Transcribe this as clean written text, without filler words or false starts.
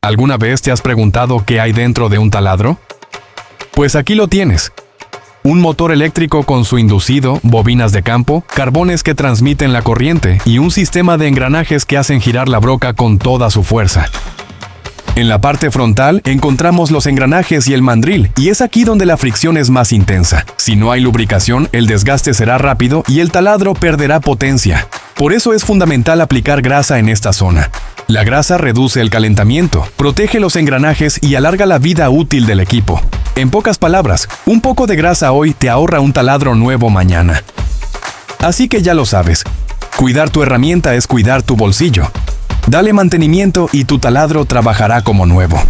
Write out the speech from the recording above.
¿Alguna vez te has preguntado qué hay dentro de un taladro? Pues aquí lo tienes. Un motor eléctrico con su inducido, bobinas de campo, carbones que transmiten la corriente y un sistema de engranajes que hacen girar la broca con toda su fuerza. En la parte frontal encontramos los engranajes y el mandril, y es aquí donde la fricción es más intensa. Si no hay lubricación, el desgaste será rápido y el taladro perderá potencia. Por eso es fundamental aplicar grasa en esta zona. La grasa reduce el calentamiento, protege los engranajes y alarga la vida útil del equipo. En pocas palabras, un poco de grasa hoy te ahorra un taladro nuevo mañana. Así que ya lo sabes, cuidar tu herramienta es cuidar tu bolsillo. Dale mantenimiento y tu taladro trabajará como nuevo.